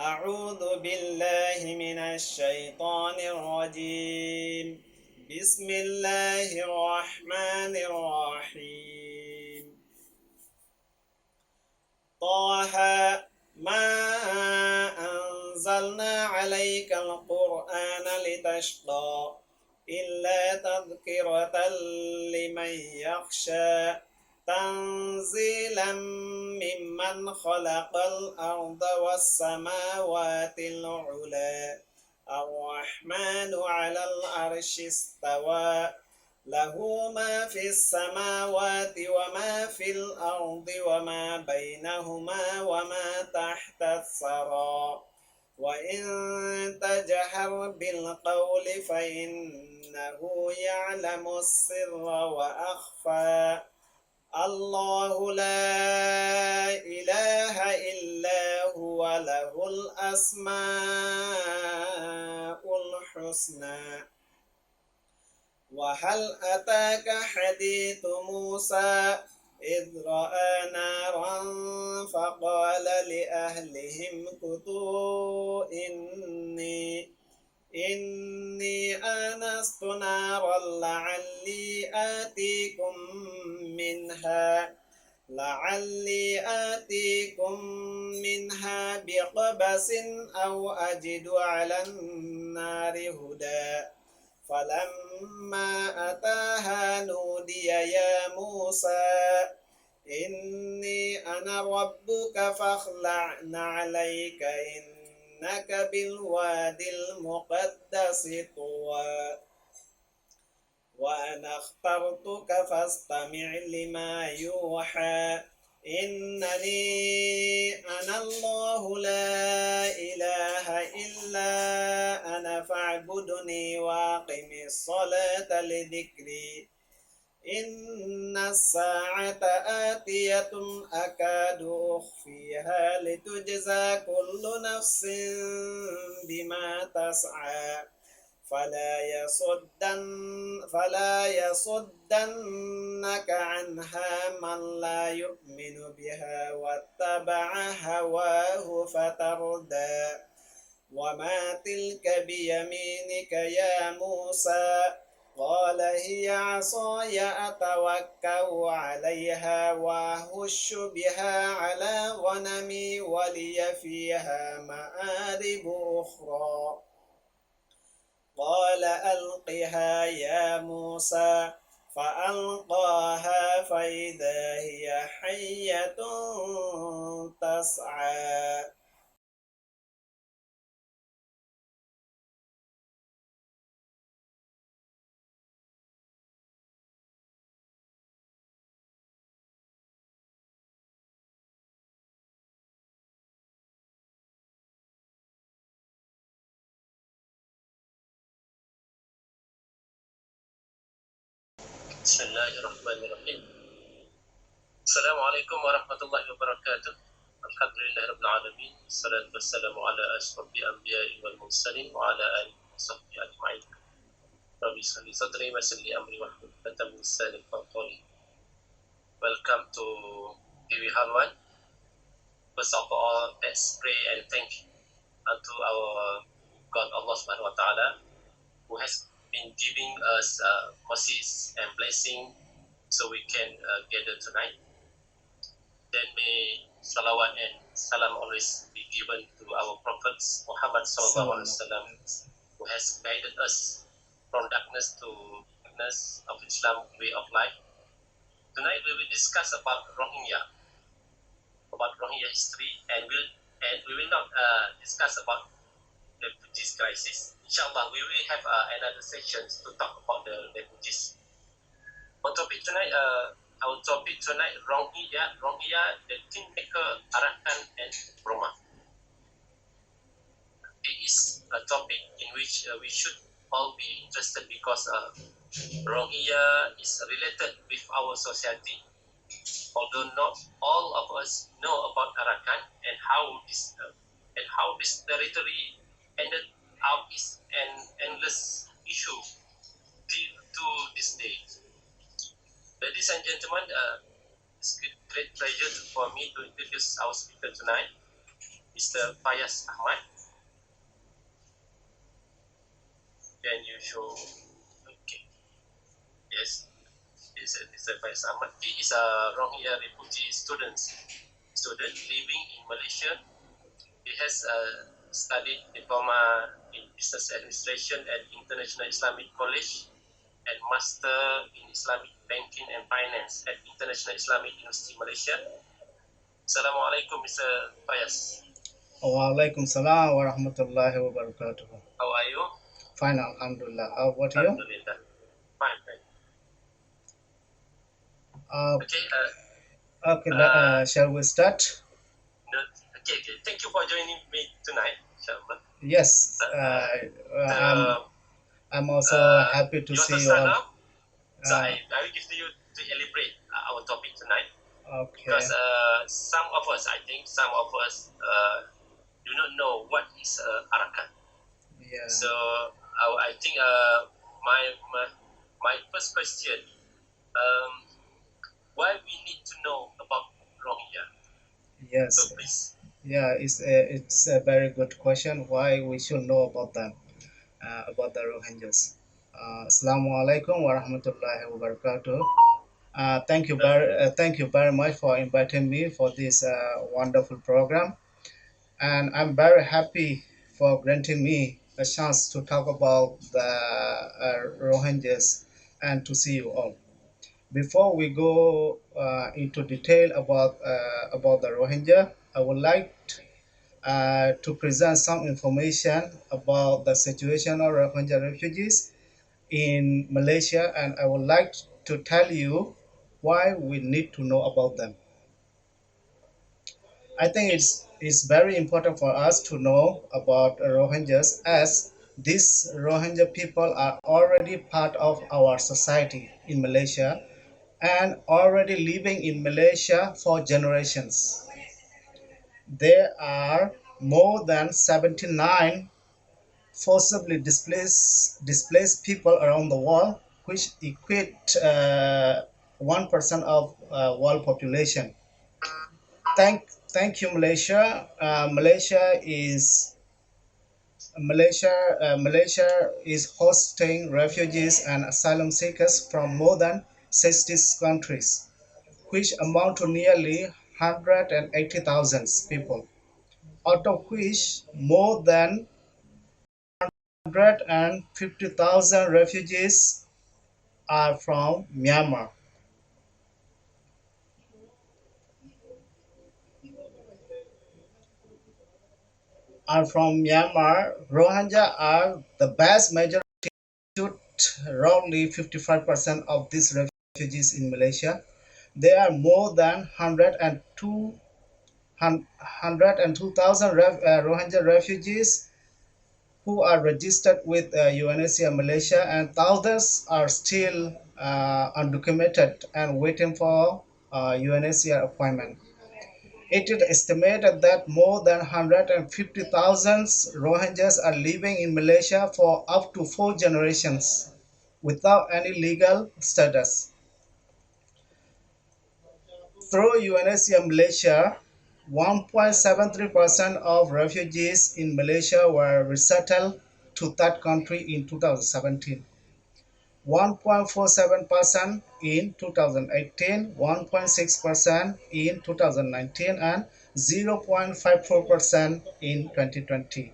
أعوذ بالله من الشيطان الرجيم. بسم الله الرحمن الرحيم. طه ما أنزلنا عليك القرآن لتشقى إلا تذكرة لمن يخشى تنزيلا ممن خلق الأرض والسماوات العلى الرحمن على العرش استوى له ما في السماوات وما في الأرض وما بينهما وما تحت الثرى وإن تجهر بالقول فإنه يعلم السر وأخفى الله لا إله إلا هو له الأسماء الحسنى. وهل أتاك حديث موسى إذ رأى نارا فقال لأهلهم كثوا إني آنست نارا لعلي آتيكم منها بقبس أو أجد على النار هدى فلما أتاها نودي يا موسى إني أنا ربك فاخلع عليك إنك بالوادي المقدس طوى وأنا اخترتك فاستمع لما يوحى إنني أنا الله لا إله إلا أنا فاعبدني وأقم الصلاة لذكري إن الساعة آتية أكاد أخفيها لتجزى كل نفس بما تسعى فلا يصدنك عنها من لا يؤمن بها واتبع هواه فتردى وما تلك بيمينك يا موسى قال هي عصاي أتوكأ عليها وأهش بها على غنمي ولي فيها مآرب أخرى قال ألقها يا موسى فألقاها فإذا هي حية تسعى بسم الله الرحمن الرحيم. السلام عليكم ورحمة الله وبركاته. الحمد لله رب العالمين، والصلاة والسلام على أشرف الأنبياء والمرسلين وعلى آله وصحبه أجمعين. رب اشرح لي صدري ويسر لي أمري واحلل عقدة من لساني يفقهوا قولي. Welcome to TV Halwan. First of all, let's pray and thank unto our God Allah Subhanahu wa Taala, who has been giving us mercies and blessing so we can gather tonight. Then may salawat and salam always be given to our Prophet Muhammad sallallahu alaihi wasallam, who has guided us from darkness to darkness of Islam way of life. Tonight we will discuss about Rohingya history, and we will not discuss about the refugees crisis. Inshallah, we will have another session to talk about the refugees. Our topic tonight, Rohingya, the Kingmaker, Arakan, and Burma. It is a topic in which we should all be interested because Rohingya is related with our society. Although not all of us know about Arakan and how this territory ended up is an endless issue till to this day. Ladies and gentlemen, it's a great pleasure for me to introduce our speaker tonight. Mr. Fayas Ahmad. Can you show? Okay. Yes. This is Mr. Fayas Ahmad. He is a Rohingya refugee student living in Malaysia. He has studied diploma in business administration at International Islamic College and master in Islamic banking and finance at International Islamic University Malaysia. Assalamualaikum, Mr. Fayas. Walaikum salam wa rahmatullahi wa barakatuh. How are you? Fine, alhamdulillah. How about you? Alhamdulillah. Fine, fine. Okay. Okay, shall we start? No, okay. Thank you for joining me tonight, inshallah. Yes, I'm also happy to You want see to you start all. now? So I will give you to elaborate our topic tonight. Okay. Because some of us do not know what is Arakan. Yeah. So I think my first question, why we need to know about Rohingya? Yes. So please. Yeah, it's a very good question. Why we should know about them, about the Rohingyas. Assalamu alaikum wa rahmatullahi wa barakatuh. Thank you very much for inviting me for this wonderful program, and I'm very happy for granting me a chance to talk about the Rohingyas and to see you all. Before we go into detail about the Rohingya, I would like to present some information about the situation of Rohingya refugees in Malaysia, and I would like to tell you why we need to know about them. I think it's very important for us to know about Rohingyas, as these Rohingya people are already part of our society in Malaysia and already living in Malaysia for generations. There are more than 79 forcibly displaced people around the world, which equate 1% of world population. Thank you, Malaysia. Malaysia is hosting refugees and asylum seekers from more than 60 countries, which amount to nearly 180,000 people, out of which more than 150,000 refugees are from Myanmar. Rohingya are the vast majority, roughly 55% of these refugees in Malaysia. There are more than 102,000 Rohingya refugees who are registered with UNHCR Malaysia, and thousands are still undocumented and waiting for UNHCR appointment. It is estimated that more than 150,000 Rohingyas are living in Malaysia for up to 4 generations without any legal status. Through UNHCR Malaysia, 1.73% of refugees in Malaysia were resettled to that country in 2017. 1.47% in 2018, 1.6% in 2019, and 0.54% in 2020.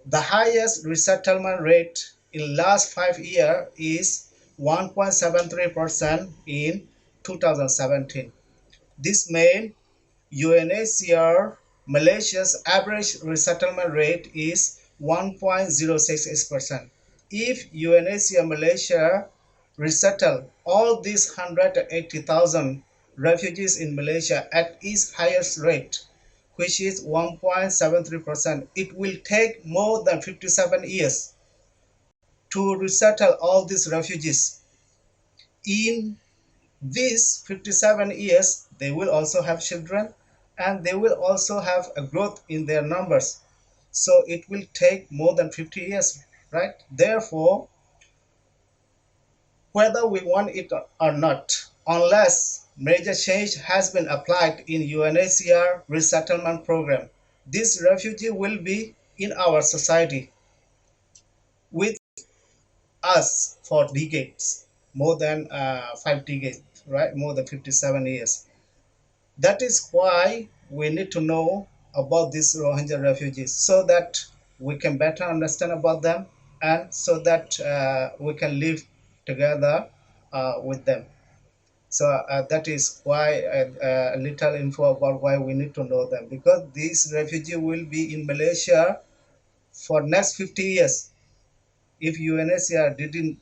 The highest resettlement rate in last 5 years is 1.73% in 2017. This made UNHCR Malaysia's average resettlement rate is 1.068%. If UNHCR Malaysia resettle all these 180,000 refugees in Malaysia at its highest rate, which is 1.73%, it will take more than 57 years to resettle all these refugees. In these 57 years, they will also have children and they will also have a growth in their numbers. So it will take more than 50 years, right? Therefore, whether we want it or not, unless major change has been applied in UNHCR resettlement program, This refugee will be in our society with us for decades, more than 5 decades, right? More than 57 years. That is why we need to know about these Rohingya refugees so that we can better understand about them and so that we can live together with them. So that is why a little info about why we need to know them, because these refugees will be in Malaysia for next 50 years if UNHCR didn't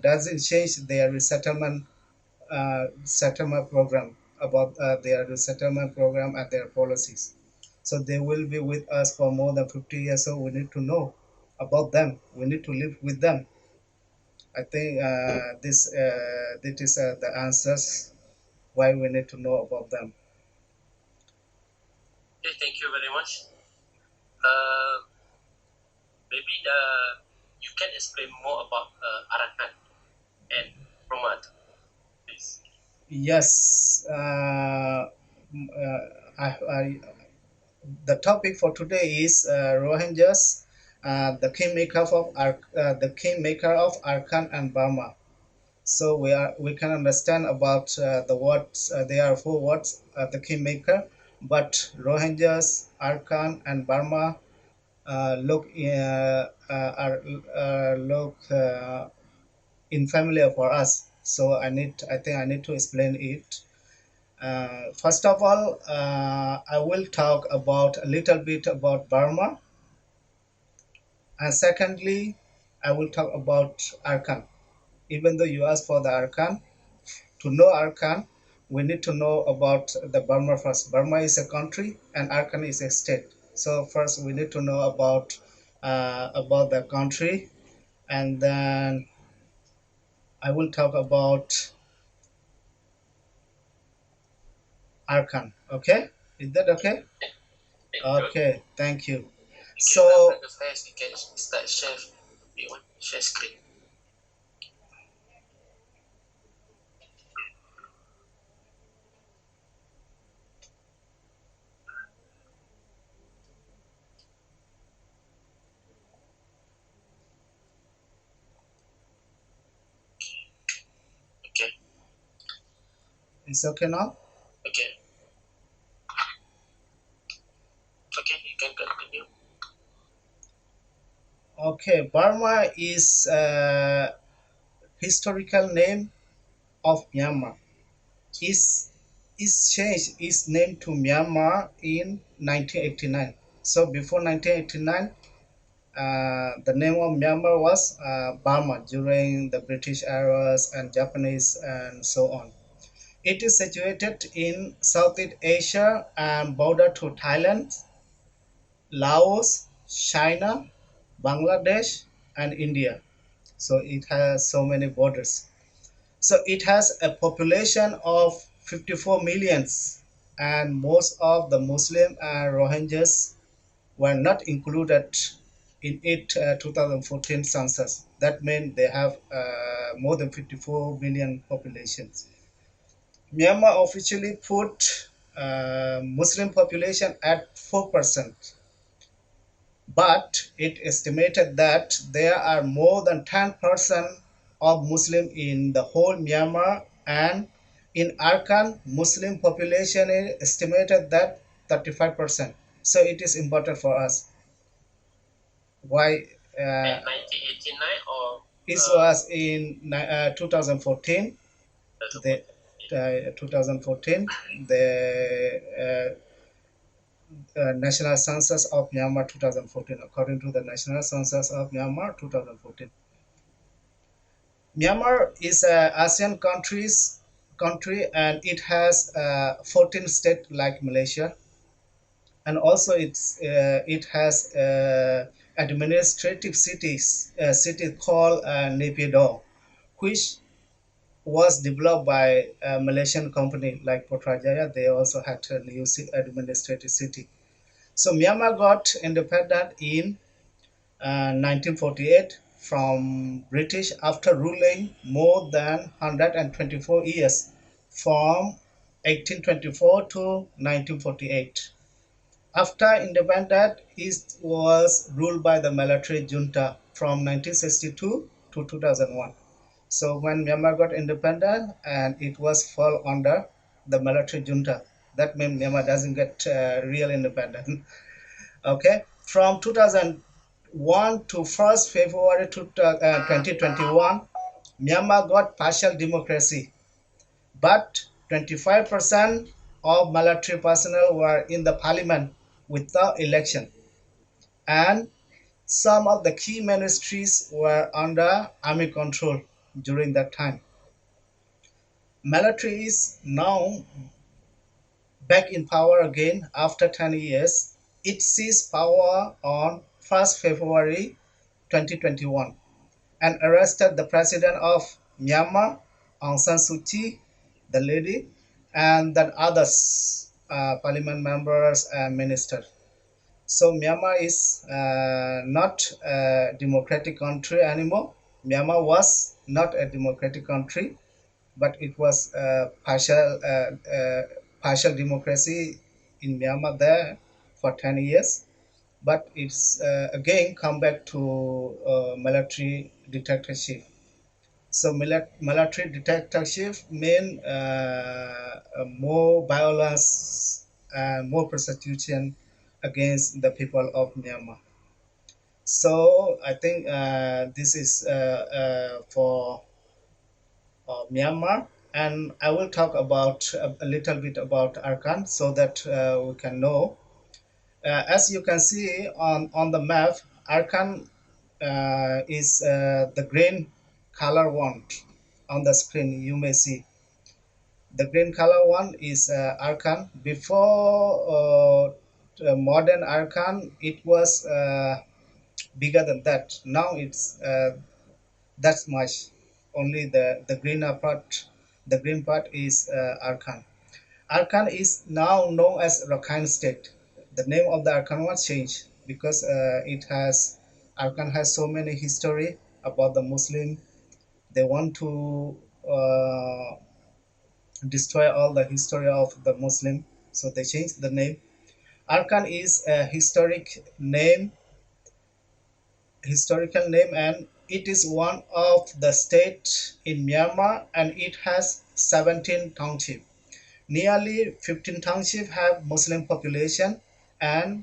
doesn't change their resettlement settlement program about their resettlement program and their policies. So they will be with us for more than 50 years. So we need to know about them. We need to live with them. I think this is the answers why we need to know about them. Okay, thank you very much. Uh, Maybe you can explain more about Arakan and Burma, please. Yes, the topic for today is Rohingyas, the kingmaker of Arakan and Burma. So we can understand about the words. There are four words: the kingmaker, but Rohingyas, Arakan, and Burma look unfamiliar for us. So I think I need to explain it. First of all, I will talk about a little bit about Burma, and secondly, I will talk about Arakan. Even though you asked for the Arakan, to know Arakan, we need to know about the Burma first. Burma is a country, and Arakan is a state. So first, we need to know about the country, and then I will talk about Arakan. Okay, is that okay? Thank you. Okay, thank you. Okay, So Brother Fayas, you can start share screen. Okay, it's okay now. okay, okay, you can continue. Okay, Burma is a historical name of Myanmar. Is changed its name to Myanmar in 1989. So before 1989, the name of Myanmar was Burma during the British eras and Japanese and so on. It is situated in Southeast Asia and border to Thailand, Laos, China, Bangladesh, and India. So it has so many borders. So it has a population of 54 millions, and most of the Muslim and Rohingyas were not included in it 2014 census. That means they have more than 54 million populations. Myanmar officially put Muslim population at 4%, but it estimated that there are more than 10% of Muslim in the whole Myanmar, and in Arakan, Muslim population is estimated that 35%. So it is important for us. Why? At 1989 or It was in 2014. The 2014, the National Census of Myanmar 2014, according to the National Census of Myanmar 2014. Myanmar is a ASEAN country, and it has 14 states like Malaysia, and also it has administrative city called Naypyidaw, which was developed by a Malaysian company like Putrajaya. They also had a new administrative city. So Myanmar got independent in 1948 from British after ruling more than 124 years from 1824 to 1948. After independence, it was ruled by the military junta from 1962 to 2001. So when Myanmar got independent and it was fall under the military junta, that means Myanmar doesn't get real independence. Okay, from 2001 to 1st February 2021, Myanmar got partial democracy, but 25% of military personnel were in the parliament without election, and some of the key ministries were under army control during that time. Military is now back in power again after 10 years. It seized power on 1st February 2021 and arrested the president of Myanmar, Aung San Suu Kyi, the lady, and then others, parliament members and ministers. So Myanmar is not a democratic country anymore. Myanmar was not a democratic country, but it was partial democracy in Myanmar there for 10 years. But it's again come back to military dictatorship. So military dictatorship mean more violence and more persecution against the people of Myanmar. So I think this is for Myanmar, and I will talk about a little bit about Arakan so that we can know. As you can see on the map, Arakan is the green color one on the screen. You may see the green color one is Arakan. Before modern Arakan, it was bigger than that. Now it's that's much. Only the greener part, the green part is Arakan. Arakan is now known as Rakhine State. The name of the Arakan was changed because it has Arakan has so many history about the Muslim. They want to destroy all the history of the Muslim, so they changed the name. Arakan is a historical name, and it is one of the state in Myanmar, and it has 17 townships. Nearly 15 townships have Muslim population, and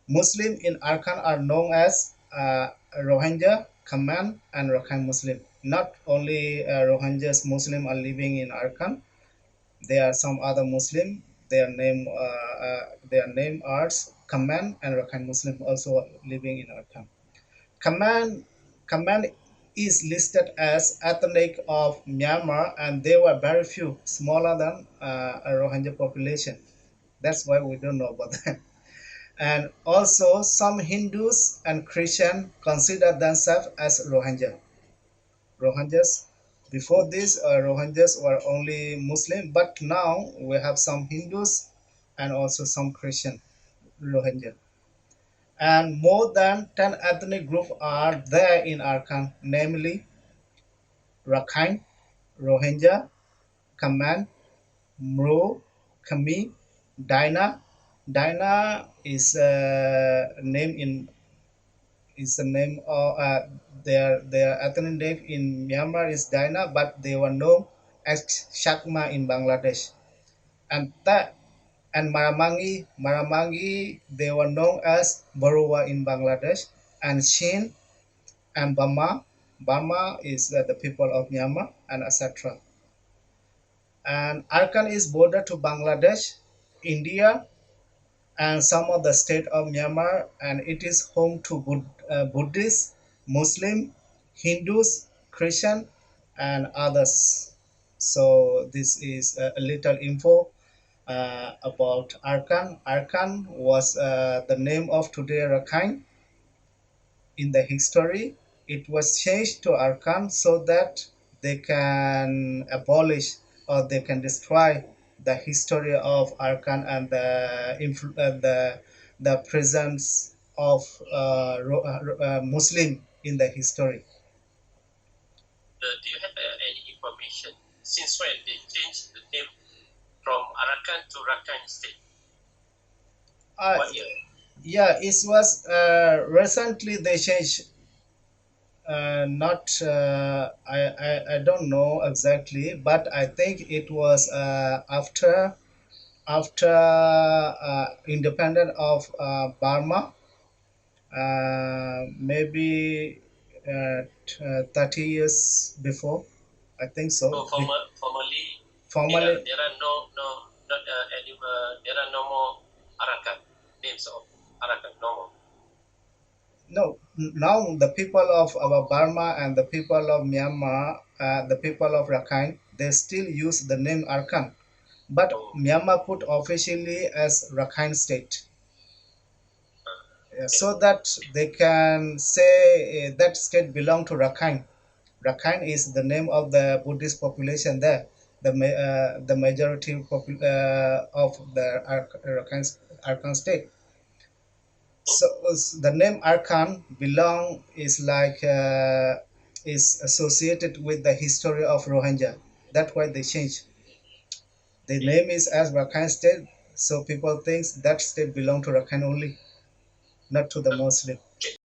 Muslim in Arakan are known as Rohingya, Kaman, and Rakhine Muslim. Not only Rohingyas Muslim are living in Arakan, there are some other Muslim. Their name are Kaman and Rakhine Muslim also living in Arakan. Kaman, Kaman is listed as ethnic of Myanmar, and they were very few, smaller than a Rohingya population. That's why we don't know about them. And also, some Hindus and Christians consider themselves as Rohingya. Rohingyas. Before this, Rohingyas were only Muslim, but now we have some Hindus and also some Christian Rohingya. And more than 10 ethnic groups are there in Arakan, namely Rakhine, Rohingya, Kaman, Mro, Khmer, Dina. Dina is a name in is the name of their ethnic name in Myanmar is Dina, but they were known as Shakma in Bangladesh. And that and Maramangi, they were known as Barua in Bangladesh, and Shin and Burma is the people of Myanmar, and etc. And Arakan is border to Bangladesh, India, and some of the state of Myanmar, and it is home to Buddhists, Muslim, Hindus, Christian, and others. So this is a little info about Arakan. Arakan was the name of today Rakhine in the history. It was changed to Arakan so that they can abolish or they can destroy the history of Arakan and the presence of Muslim in the history. Do you have any information since when they changed the name from Arakan to Rakhine State? Uh, What year? yeah, it was recently they changed. Not I don't know exactly, but I think it was after independent of Burma, maybe 30 years before. I think so. So formally, Formally, there are no not any there are no more Arakan names of Arakan, no more. no. Now the people of our Burma and the people of Myanmar, the people of Rakhine, they still use the name Arakan, but Oh, okay. Myanmar put officially as Rakhine State. Okay. So that they can say that state belong to Rakhine. Rakhine is the name of the Buddhist population there, the majority of the Arakan state. So the name Arakan belong is like is associated with the history of Rohingya. That's why they changed. The Okay. name is as Rakhine state, so people think that state belong to Rakhine only, not to the Muslim. Okay.